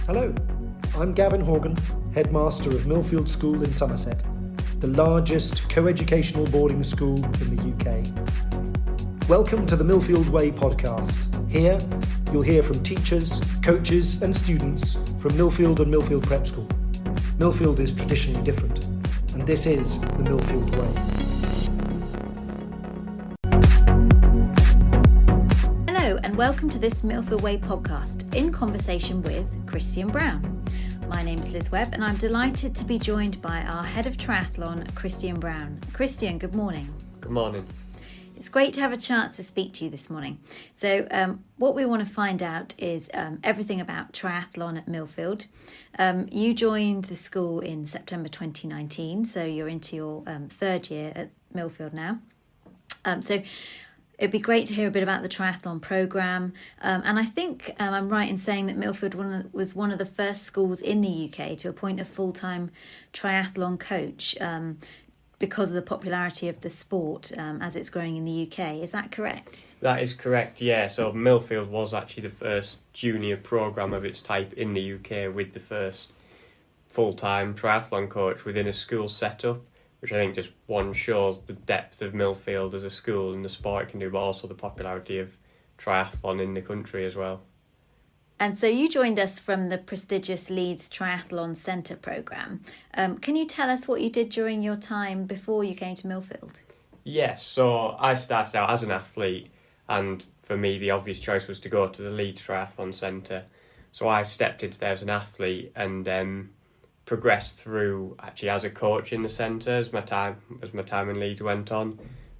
Hello, I'm Gavin Horgan, Headmaster of Millfield School in Somerset, the largest co-educational boarding school in the UK. Welcome to the Millfield Way Podcast. Here, you'll hear from teachers, coaches and students from Millfield and Millfield Prep School. Millfield is traditionally different, and this is the Millfield Way. And welcome to this Millfield Way podcast in conversation with Christian Brown. My name's Liz Webb and I'm delighted to be joined by our Head of Triathlon, Christian Brown. Christian, good morning. Good morning. It's great to have a chance to speak to you this morning. So what we want to find out is everything about triathlon at Millfield. You joined the school in September 2019, so you're into your third year at Millfield now. So it'd be great to hear a bit about the triathlon programme. And I think I'm right in saying that Millfield was one of the first schools in the UK to appoint a full-time triathlon coach because of the popularity of the sport as it's growing in the UK. Is that correct? That is correct, yeah. So Millfield was actually the first junior programme of its type in the UK with the first full-time triathlon coach within a school setup, which I think just one shows the depth of Millfield as a school and the sport it can do, but also the popularity of triathlon in the country as well. And so you joined us from the prestigious Leeds Triathlon Centre programme. Can you tell us what you did during your time before you came to Millfield? Yes, so I started out as an athlete, and for me the obvious choice was to go to the Leeds Triathlon Centre. So I stepped into there as an athlete and progressed through actually as a coach in the centre as my time in Leeds went on,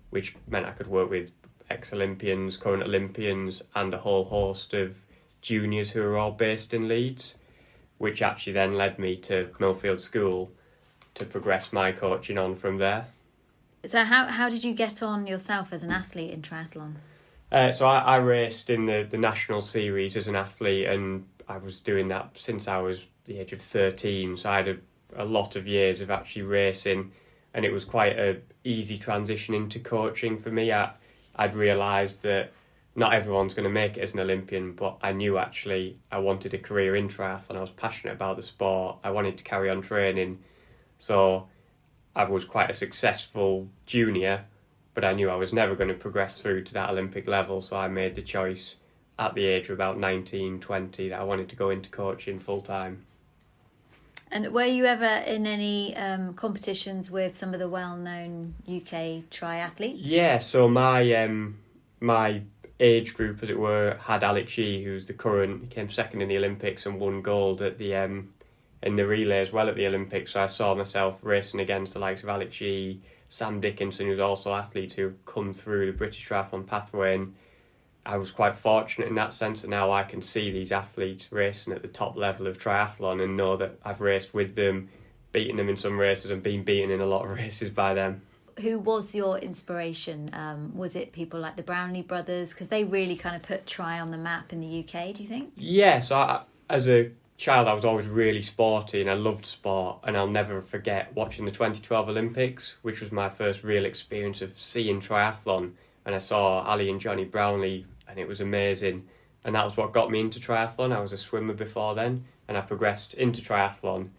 which meant I could work with ex-Olympians, current Olympians and a whole host of juniors who are all based in Leeds, which actually then led me to Millfield School to progress my coaching on from there. So how did you get on yourself as an athlete in triathlon? So I raced in the national series as an athlete, and I was doing that since I was the age of 13, so I had a lot of years of actually racing, and it was quite a easy transition into coaching for me. I'd realised that not everyone's going to make it as an Olympian, but I knew actually I wanted a career in triathlon. I was passionate about the sport. I wanted to carry on training, so I was quite a successful junior, but I knew I was never going to progress through to that Olympic level, so I made the choice at the age of about 19, 20 that I wanted to go into coaching full time. And were you ever in any competitions with some of the well-known UK triathletes? Yeah, so my age group, as it were, had Alex Yee, who's he came second in the Olympics and won gold at the in the relay as well at the Olympics. So I saw myself racing against the likes of Alex Yee, Sam Dickinson, who's also athletes who've come through the British triathlon pathway, and I was quite fortunate in that sense that now I can see these athletes racing at the top level of triathlon and know that I've raced with them, beaten them in some races and been beaten in a lot of races by them. Who was your inspiration? Was it people like the Brownlee brothers? Because they really kind of put tri on the map in the UK, do you think? Yeah, so as a child I was always really sporty and I loved sport, and I'll never forget watching the 2012 Olympics, which was my first real experience of seeing triathlon, and I saw Ali and Johnny Brownlee and it was amazing, and that was what got me into triathlon. I was a swimmer before then and I progressed into triathlon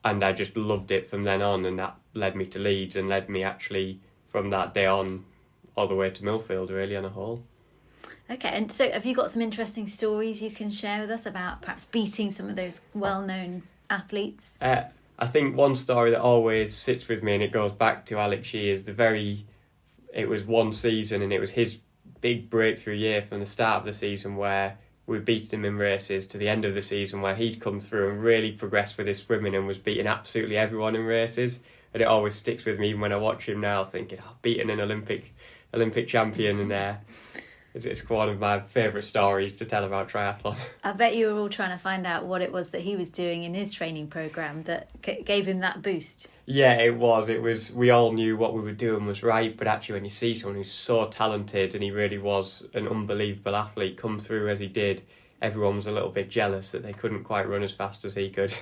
and I just loved it from then on, and that led me to Leeds and led me actually from that day on all the way to Millfield really on a whole. Okay, and so have you got some interesting stories you can share with us about perhaps beating some of those well-known athletes? I think one story that always sits with me, and it goes back to Alex Yee, is it was one season and it was his big breakthrough year from the start of the season where we beat him in races to the end of the season where he'd come through and really progressed with his swimming and was beating absolutely everyone in races. And it always sticks with me even when I watch him now, thinking, beating an Olympic champion, and it's one of my favourite stories to tell about triathlon. I bet you were all trying to find out what it was that he was doing in his training programme that gave him that boost. Yeah, it was. We all knew what we were doing was right, but actually when you see someone who's so talented, and he really was an unbelievable athlete, come through as he did, everyone was a little bit jealous that they couldn't quite run as fast as he could.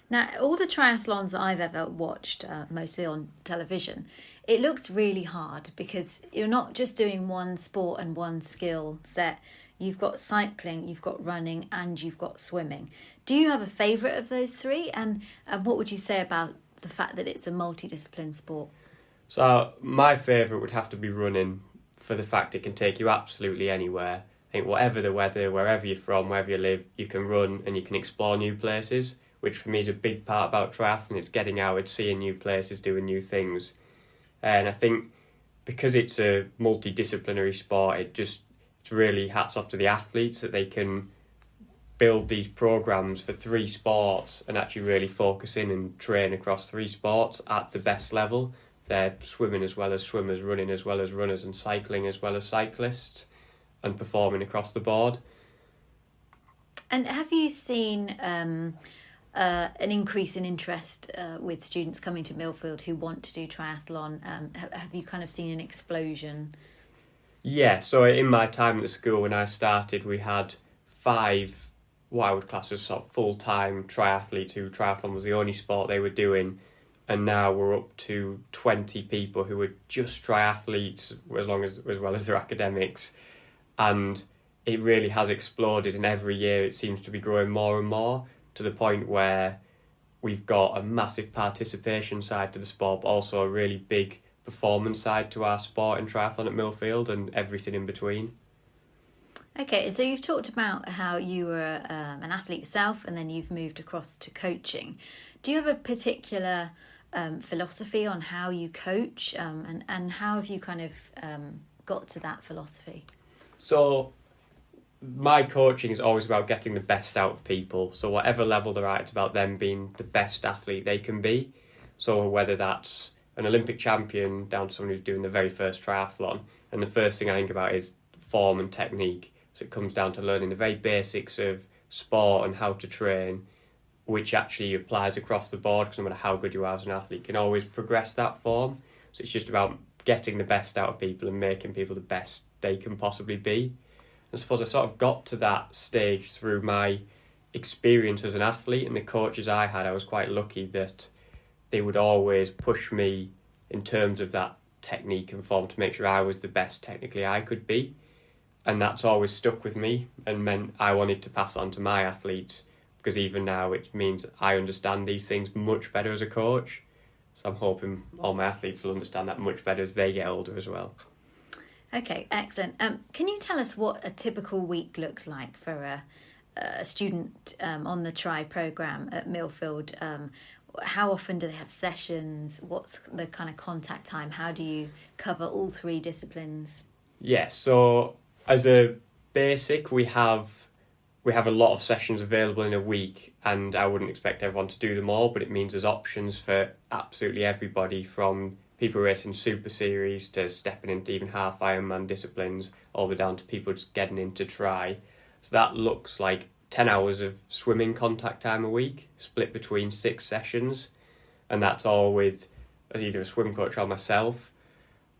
Now, all the triathlons that I've ever watched, mostly on television, it looks really hard because you're not just doing one sport and one skill set. you've got cycling, you've got running, and you've got swimming. Do you have a favourite of those three? And what would you say about the fact that it's a multidiscipline sport? So my favourite would have to be running, for the fact it can take you absolutely anywhere. I think whatever the weather, wherever you're from, wherever you live, you can run and you can explore new places, which for me is a big part about triathlon. It's getting out, it's seeing new places, doing new things. And I think because it's a multidisciplinary sport, it's really hats off to the athletes that they can build these programs for 3 sports and actually really focus in and train across 3 sports at the best level. They're swimming as well as swimmers, running as well as runners, and cycling as well as cyclists, and performing across the board. And have you seen an increase in interest with students coming to Millfield who want to do triathlon? Have you kind of seen an explosion? Yeah, so in my time at the school when I started, we had 5 what I would class as sort of full-time triathletes who triathlon was the only sport they were doing, and now we're up to 20 people who are just triathletes as well as their academics, and it really has exploded, and every year it seems to be growing more and more, to the point where we've got a massive participation side to the sport, but also a really big performance side to our sport in triathlon at Millfield, and everything in between. Okay, so you've talked about how you were an athlete yourself and then you've moved across to coaching. Do you have a particular philosophy on how you coach, and how have you kind of got to that philosophy? So my coaching is always about getting the best out of people. So whatever level they're at, it's about them being the best athlete they can be. So whether that's an Olympic champion down to someone who's doing the very first triathlon, and the first thing I think about is form and technique. So it comes down to learning the very basics of sport and how to train, which actually applies across the board, because no matter how good you are as an athlete, you can always progress that form. So it's just about getting the best out of people and making people the best they can possibly be. I suppose I sort of got to that stage through my experience as an athlete, and the coaches I had, I was quite lucky that they would always push me in terms of that technique and form to make sure I was the best technically I could be. And that's always stuck with me and meant I wanted to pass on to my athletes, because even now it means I understand these things much better as a coach. So I'm hoping all my athletes will understand that much better as they get older as well. Okay, excellent. Can you tell us what a typical week looks like for a student on the Tri programme at Millfield? How often do they have sessions? What's the kind of contact time? How do you cover all 3 disciplines? Yes, so as a basic, we have a lot of sessions available in a week, and I wouldn't expect everyone to do them all, but it means there's options for absolutely everybody, from people racing super series to stepping into even half Ironman disciplines, all the way down to people just getting into tri. So that looks like 10 hours of swimming contact time a week, split between 6 sessions, and that's all with either a swim coach or myself.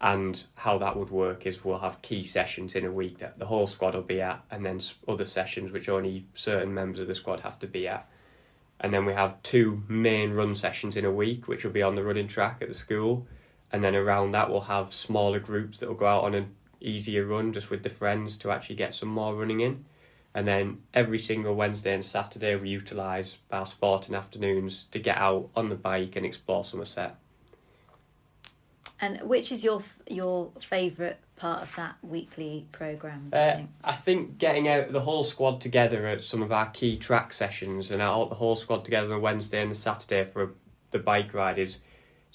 And how that would work is we'll have key sessions in a week that the whole squad will be at, and then other sessions which only certain members of the squad have to be at. And then we have 2 main run sessions in a week, which will be on the running track at the school. And then around that we'll have smaller groups that will go out on an easier run just with the friends to actually get some more running in. And then every single Wednesday and Saturday we utilise our sporting afternoons to get out on the bike and explore Somerset. And which is your favourite part of that weekly programme? I think getting out the whole squad together at some of our key track sessions, and out the whole squad together on the Wednesday and the Saturday for the bike ride it's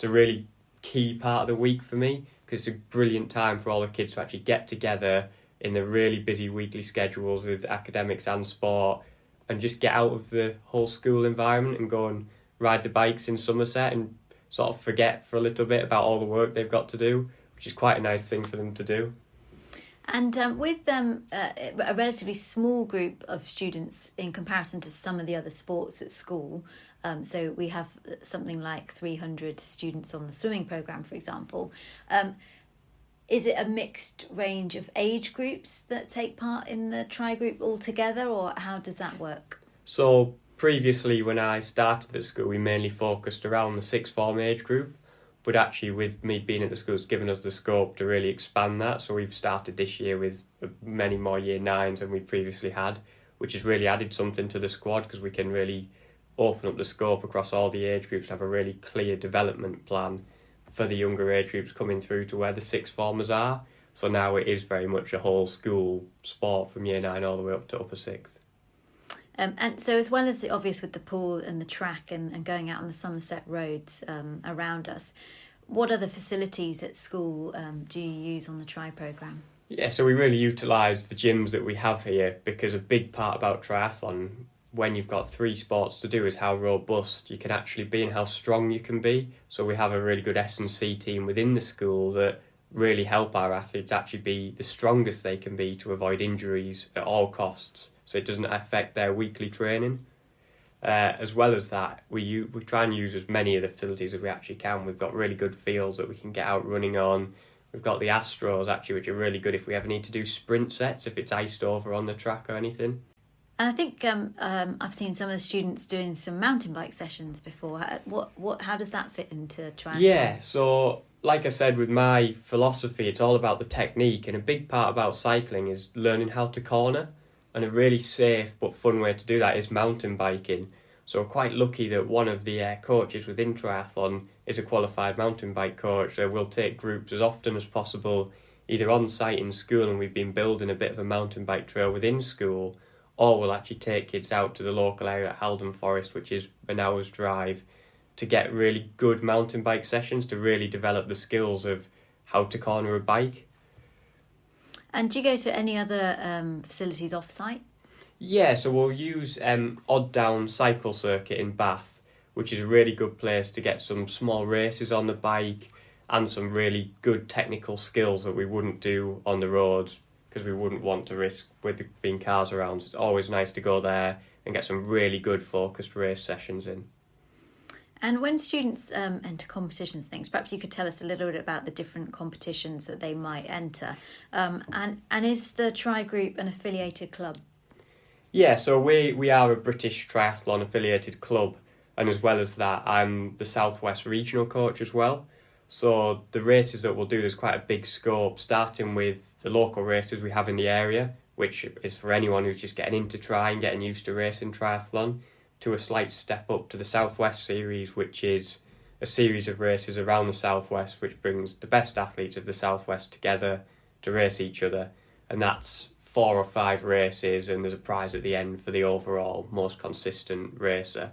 a really key part of the week for me, because it's a brilliant time for all the kids to actually get together in the really busy weekly schedules with academics and sport, and just get out of the whole school environment and go and ride the bikes in Somerset and sort of forget for a little bit about all the work they've got to do, which is quite a nice thing for them to do. And with a relatively small group of students in comparison to some of the other sports at school, so we have something like 300 students on the swimming programme, for example, is it a mixed range of age groups that take part in the Tri group altogether, or how does that work? So previously when I started at school, we mainly focused around the 6th form age group, But actually, with me being at the school, it's given us the scope to really expand that. So we've started this year with many more year 9s than we previously had, which has really added something to the squad because we can really open up the scope across all the age groups, have a really clear development plan for the younger age groups coming through to where the sixth formers are. So now it is very much a whole school sport from year 9 all the way up to upper 6th. And so as well as the obvious with the pool and the track and going out on the Somerset roads around us, what other facilities at school do you use on the Tri programme? Yeah, so we really utilise the gyms that we have here, because a big part about triathlon, when you've got 3 sports to do, is how robust you can actually be and how strong you can be. So we have a really good S&C team within the school that really help our athletes actually be the strongest they can be to avoid injuries at all costs, so it doesn't affect their weekly training. As well as that, we try and use as many of the facilities as we actually can. We've got really good fields that we can get out running on. We've got the Astros actually, which are really good if we ever need to do sprint sets, if it's iced over on the track or anything. And I think I've seen some of the students doing some mountain bike sessions before. How does that fit into triathlon? Yeah, so like I said, with my philosophy, it's all about the technique, and a big part about cycling is learning how to corner. And a really safe but fun way to do that is mountain biking. So we're quite lucky that one of the coaches within triathlon is a qualified mountain bike coach. So we'll take groups as often as possible, either on site in school, and we've been building a bit of a mountain bike trail within school, or we'll actually take kids out to the local area at Haldon Forest, which is an hour's drive, to get really good mountain bike sessions to really develop the skills of how to corner a bike. And do you go to any other facilities off-site? Yeah, so we'll use Odd Down Cycle Circuit in Bath, which is a really good place to get some small races on the bike and some really good technical skills that we wouldn't do on the roads, because we wouldn't want to risk with there being cars around. So it's always nice to go there and get some really good focused race sessions in. And when students enter competitions and things, perhaps you could tell us a little bit about the different competitions that they might enter. And is the Tri Group an affiliated club? Yeah, so we are a British Triathlon affiliated club, and as well as that, I'm the Southwest regional coach as well. So the races that we'll do, there's quite a big scope, starting with the local races we have in the area, which is for anyone who's just getting into tri and getting used to racing triathlon, to a slight step up to the Southwest Series, which is a series of races around the Southwest, which brings the best athletes of the Southwest together to race each other. And that's 4 or 5 races, and there's a prize at the end for the overall most consistent racer.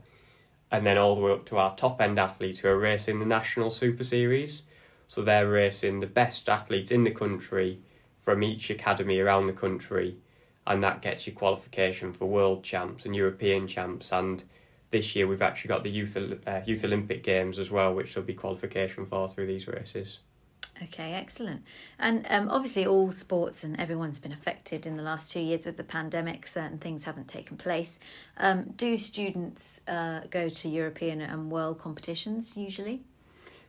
And then all the way up to our top end athletes who are racing the National Super Series. So they're racing the best athletes in the country from each academy around the country, and that gets you qualification for world champs and European champs. And this year we've actually got the Youth Olympic Games as well, which there'll be qualification for through these races. Okay, excellent. And obviously all sports and everyone's been affected in the last 2 years with the pandemic. Certain things haven't taken place. Do students go to European and world competitions usually?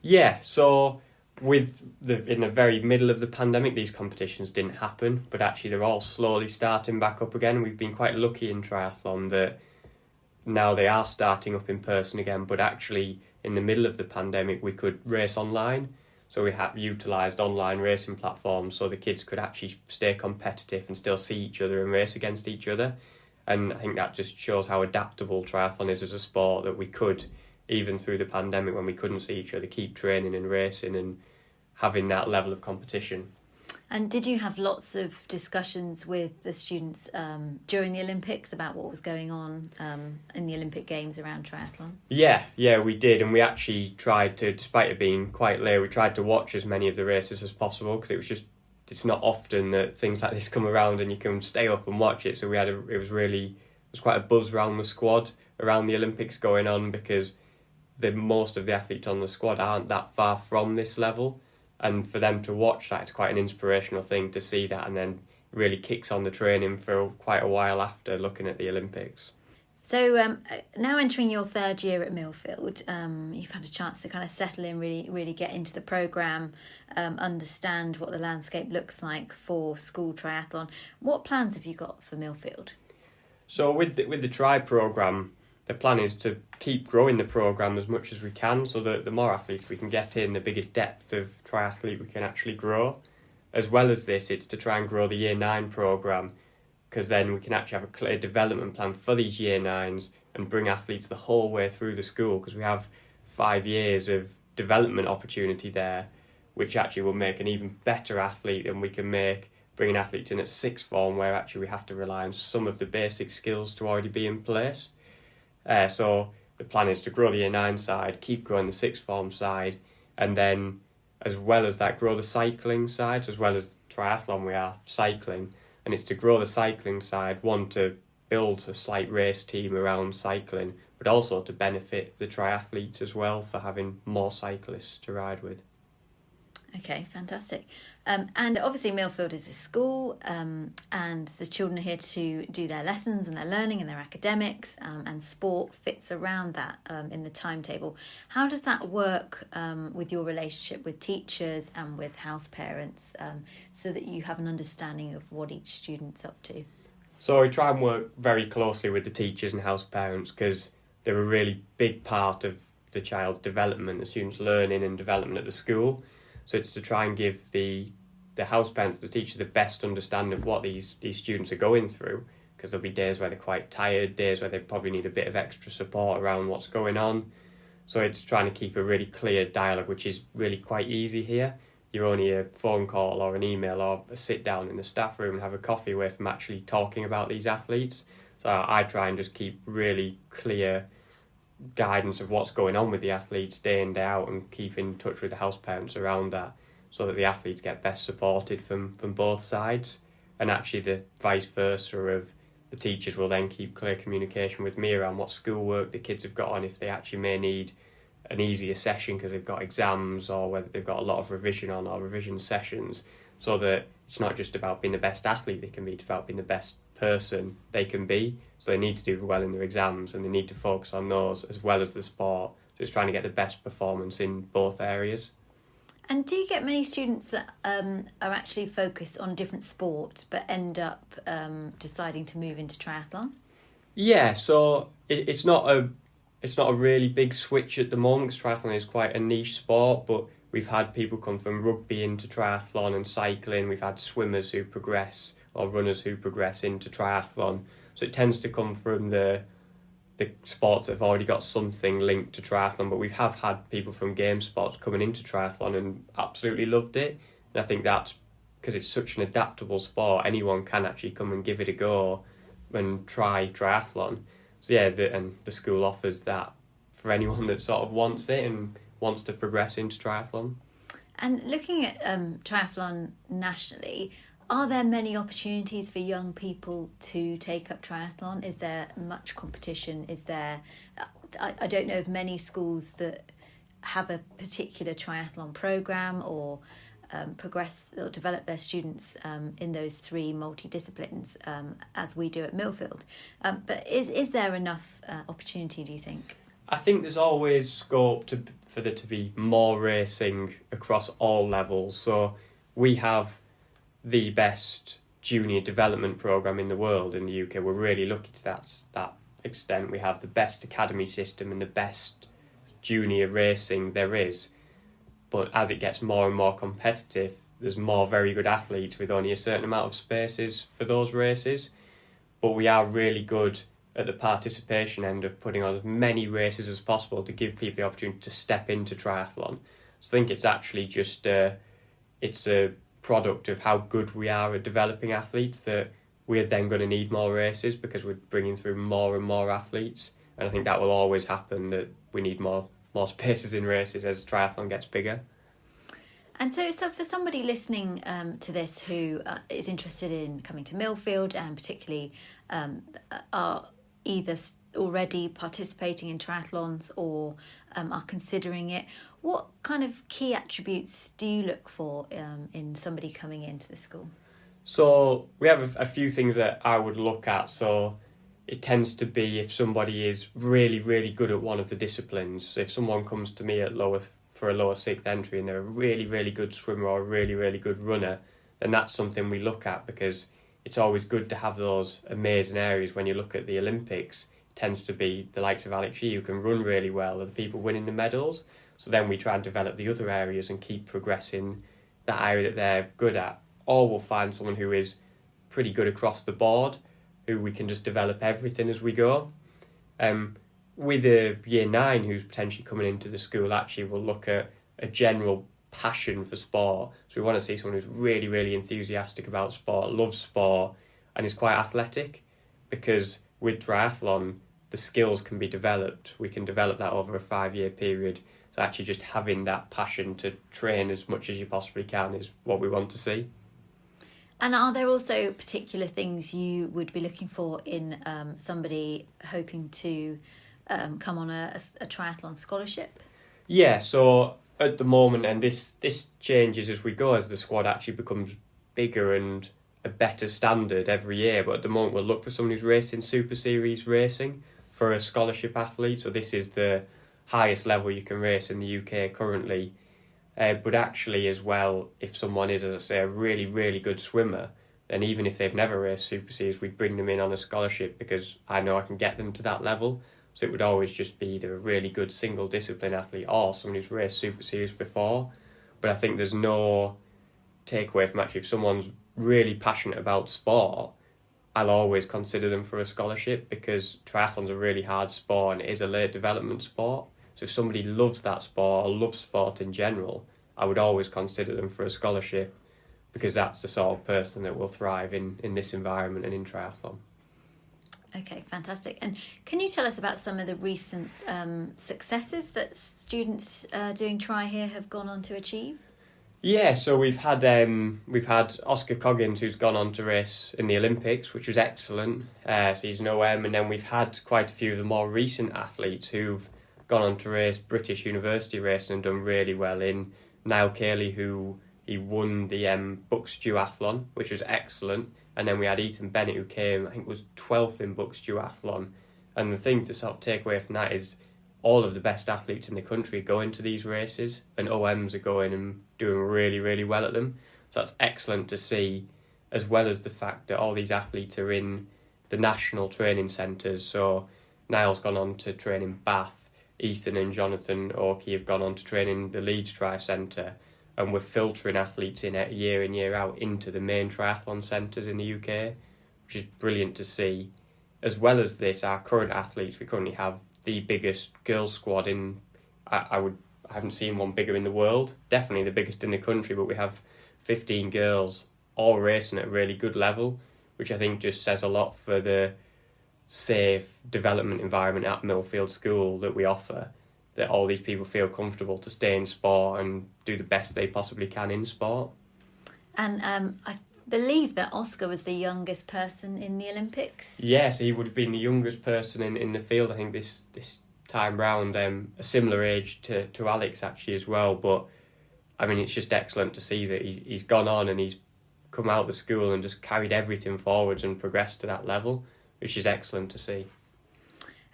Yeah, so in the very middle of the pandemic, these competitions didn't happen, but actually they're all slowly starting back up again. We've been quite lucky in triathlon that now they are starting up in person again, but actually in the middle of the pandemic we could race online. So we have utilised online racing platforms so the kids could actually stay competitive and still see each other and race against each other. And I think that just shows how adaptable triathlon is as a sport, that we could, even through the pandemic when we couldn't see each other, keep training and racing and having that level of competition. And did you have lots of discussions with the students during the Olympics about what was going on in the Olympic Games around triathlon? Yeah, we did. And we actually tried to, despite it being quite late, we tried to watch as many of the races as possible, because it's not often that things like this come around and you can stay up and watch it. So it was quite a buzz around the squad around the Olympics going on, because most of the athletes on the squad aren't that far from this level. And for them to watch that, it's quite an inspirational thing to see that, and then really kicks on the training for quite a while after looking at the Olympics. So now entering your 3rd year at Millfield, you've had a chance to kind of settle in, really get into the programme, understand what the landscape looks like for school triathlon. What plans have you got for Millfield? So with the Tri programme, the plan is to keep growing the programme as much as we can, so that the more athletes we can get in, the bigger depth of triathlete we can actually grow. As well as this, it's to try and grow the Year 9 programme, because then we can actually have a clear development plan for these Year 9s and bring athletes the whole way through the school, because we have 5 years of development opportunity there, which actually will make an even better athlete than we can make bringing athletes in at sixth form, where actually we have to rely on some of the basic skills to already be in place. So the plan is to grow the Year 9 side, keep growing the sixth form side, and then as well as that, grow the cycling side. So as well as triathlon, we are cycling, and it's to grow the cycling side, one, to build a slight race team around cycling, but also to benefit the triathletes as well for having more cyclists to ride with. Okay, fantastic. And obviously Millfield is a school, and the children are here to do their lessons and their learning and their academics, and sport fits around that in the timetable. How does that work with your relationship with teachers and with house parents, so that you have an understanding of what each student's up to? So we try and work very closely with the teachers and house parents, because they're a really big part of the child's development, the student's learning and development at the school. So it's to try and give the house parents, the teacher, the best understanding of what these students are going through, because there'll be days where they're quite tired, days where they probably need a bit of extra support around what's going on. So it's trying to keep a really clear dialogue, which is really quite easy here. You're only a phone call or an email or a sit down in the staff room and have a coffee away from actually talking about these athletes. So I try and just keep really clear guidance of what's going on with the athletes day in, day out, and keep in touch with the house parents around that, so that the athletes get best supported from both sides. And actually the vice versa of the teachers will then keep clear communication with me around what schoolwork the kids have got on, if they actually may need an easier session because they've got exams, or whether they've got a lot of revision on or revision sessions, so that it's not just about being the best athlete they can be, it's about being the best person they can be. So they need to do well in their exams, and they need to focus on those as well as the sport. So it's trying to get the best performance in both areas. And do you get many students that are actually focused on a different sport but end up deciding to move into triathlon? Yeah, so it's not a really big switch at the moment, because triathlon is quite a niche sport, but we've had people come from rugby into triathlon and cycling. We've had swimmers who progress, or runners who progress into triathlon. So it tends to come from the sports that have already got something linked to triathlon, but we have had people from game sports coming into triathlon and absolutely loved it. And I think that's because it's such an adaptable sport. Anyone can actually come and give it a go and try triathlon. So yeah, the school offers that for anyone that sort of wants it and wants to progress into triathlon. And looking at triathlon nationally, are there many opportunities for young people to take up triathlon? Is there much competition? Is there, I don't know of many schools that have a particular triathlon programme, or progress or develop their students in those three multidisciplines as we do at Millfield. But is there enough opportunity, do you think? I think there's always scope for there to be more racing across all levels. So we have the best junior development programme in the world in the UK. We're really lucky to that extent. We have the best academy system and the best junior racing there is. But as it gets more and more competitive, there's more very good athletes with only a certain amount of spaces for those races. But we are really good at the participation end of putting on as many races as possible to give people the opportunity to step into triathlon. So I think it's actually just it's a product of how good we are at developing athletes, that we're then going to need more races because we're bringing through more and more athletes. And I think that will always happen, that we need more spaces in races as triathlon gets bigger. And so for somebody listening to this who is interested in coming to Millfield, and particularly are either already participating in triathlons or are considering it, what kind of key attributes do you look for in somebody coming into the school? So we have a few things that I would look at. So it tends to be if somebody is really, really good at one of the disciplines. So if someone comes to me for a lower sixth entry and they're a really, really good swimmer or a really, really good runner, then that's something we look at, because it's always good to have those amazing areas when you look at the Olympics. tends to be the likes of Alex Shee, who can run really well, are the people winning the medals. So then we try and develop the other areas and keep progressing that area that they're good at. Or we'll find someone who is pretty good across the board, who we can just develop everything as we go. With a year 9 who's potentially coming into the school, actually we'll look at a general passion for sport. So we want to see someone who's really, really enthusiastic about sport, loves sport, and is quite athletic, because with triathlon, the skills can be developed. We can develop that over a 5-year period. So actually just having that passion to train as much as you possibly can is what we want to see. And are there also particular things you would be looking for in somebody hoping to come on a triathlon scholarship? Yeah, so at the moment, and this changes as we go, as the squad actually becomes bigger and a better standard every year, but at the moment we'll look for someone who's racing Super Series racing for a scholarship athlete. So this is the highest level you can race in the UK currently. But actually as well, if someone is, as I say, a really, really good swimmer, then even if they've never raced Super Series, we'd bring them in on a scholarship, because I know I can get them to that level. So it would always just be either a really good single discipline athlete or someone who's raced Super Series before. But I think there's no takeaway from actually, if someone's really passionate about sport, I'll always consider them for a scholarship, because triathlon's a really hard sport and it is a late development sport. So if somebody loves that sport or loves sport in general, I would always consider them for a scholarship, because that's the sort of person that will thrive in this environment and in triathlon. Okay, fantastic. And can you tell us about some of the recent successes that students doing Tri here have gone on to achieve? Yeah, so we've had Oscar Coggins, who's gone on to race in the Olympics, which was excellent. So he's an OM, and then we've had quite a few of the more recent athletes who've gone on to race British University racing and done really well. In Niall Cayley, he won the Bucks Duathlon, which was excellent. And then we had Ethan Bennett, who came, I think, was 12th in Bucks Duathlon. And the thing to sort of take away from that is all of the best athletes in the country go into these races, and OMs are going and doing really, really well at them. So that's excellent to see, as well as the fact that all these athletes are in the national training centres. So Niall's gone on to train in Bath, Ethan and Jonathan Oakey have gone on to train in the Leeds Triathlon Centre, and we're filtering athletes in year out into the main triathlon centres in the UK, which is brilliant to see. As well as this, our current athletes, we currently have the biggest girls squad in, I haven't seen one bigger in the world, definitely the biggest in the country, but we have 15 girls all racing at a really good level, which I think just says a lot for the safe development environment at Millfield School that we offer, that all these people feel comfortable to stay in sport and do the best they possibly can in sport. And I believe that Oscar was the youngest person in the Olympics. Yes, he would have been the youngest person in the field, I think, this time round, a similar age to Alex actually as well. But I mean, it's just excellent to see that he's gone on and he's come out of the school and just carried everything forwards and progressed to that level, which is excellent to see.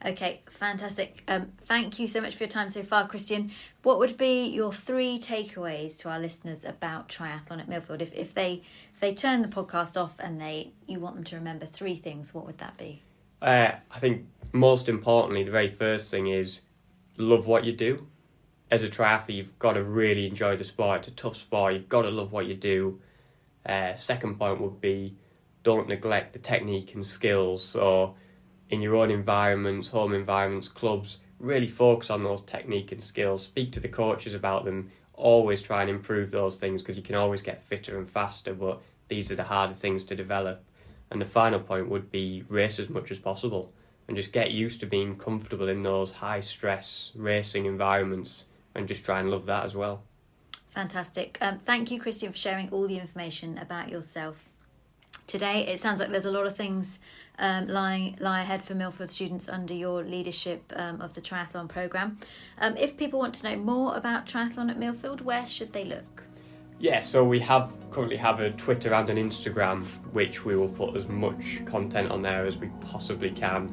Okay, fantastic. Thank you so much for your time so far, Christian. What would be your 3 takeaways to our listeners about triathlon at Millfield? If they turn the podcast off and you want them to remember 3 things, what would that be? I think most importantly, the very first thing is love what you do. As a triathlete, you've got to really enjoy the sport. It's a tough sport. You've got to love what you do. Second point would be don't neglect the technique and skills. So in your own environments, home environments, clubs, really focus on those technique and skills. Speak to the coaches about them. Always try and improve those things, because you can always get fitter and faster, but these are the harder things to develop. And the final point would be race as much as possible and just get used to being comfortable in those high stress racing environments and just try and love that as well. Fantastic. Thank you, Christian, for sharing all the information about yourself today. It sounds like there's a lot of things lie ahead for Millfield students under your leadership of the triathlon programme. If people want to know more about triathlon at Millfield, where should they look? Yeah, so we currently have a Twitter and an Instagram, which we will put as much content on there as we possibly can,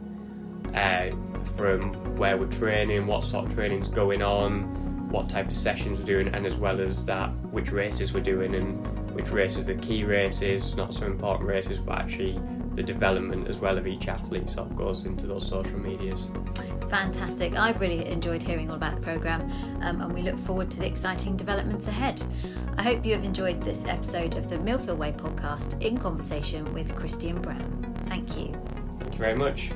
from where we're training, what sort of training's going on, what type of sessions we're doing, and as well as that, which races we're doing and which races are key races, not so important races, but actually the development as well of each athlete sort of goes into those social medias. Fantastic. I've really enjoyed hearing all about the programme, and we look forward to the exciting developments ahead. I hope you have enjoyed this episode of the Millfield Way Podcast in conversation with Christian Brown. Thank you. Thank you very much.